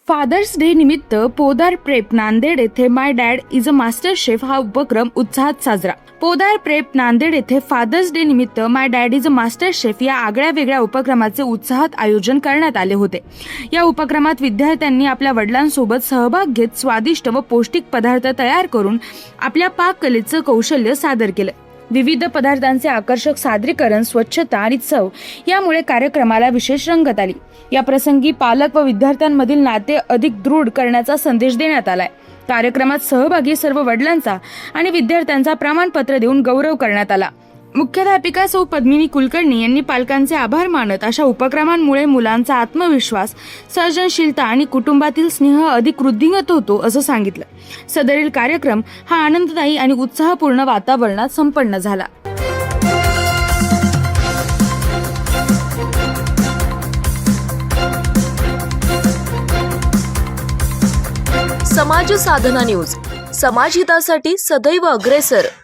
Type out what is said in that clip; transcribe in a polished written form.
Fathers Day निमित्त Podar prep Nanded येथे my dad is a master chef हा उपक्रम उत्साहात साजरा। पोदार प्रेप नांदेड येथे फादर्स डे निमित्त my dad is a master chef या आगळ्या वेगळ्या उपक्रमाचे उत्साहात आयोजन करण्यात आले होते। या उपक्रमात विद्यार्थ्यांनी आपल्या वडिलांसोबत सहभाग घेत स्वादिष्ट व पौष्टिक पदार्थ तयार करून आपल्या पाककलेचं कौशल्य सादर केलं। विविध पदार्थांचे आकर्षक सादरीकरण, स्वच्छता आणि चव यामुळे कार्यक्रमाला विशेष रंगत आली। या प्रसंगी पालक व विद्यार्थ्यांमधील नाते अधिक दृढ करण्याचा संदेश देण्यात आलाय। कार्यक्रमात सहभागी सर्व वडिलांचा आणि विद्यार्थ्यांचा प्रमाणपत्र देऊन गौरव करण्यात आला। मुख्याध्यापिका सौ पद्मिनी कुलकर्णी यांनी पालकांचे आभार मानत अशा उपक्रमांमुळे मुलांचा आत्मविश्वास, सर्जनशीलता आणि कुटुंबातील स्नेह अधिक वृद्धिंगत होतो असं सांगितलं। सदरील कार्यक्रम हा आनंददायी आणि उत्साहपूर्ण वातावरणात संपन्न झाला। समाज साधना न्यूज, समाजहितासाठी सदैव अग्रेसर।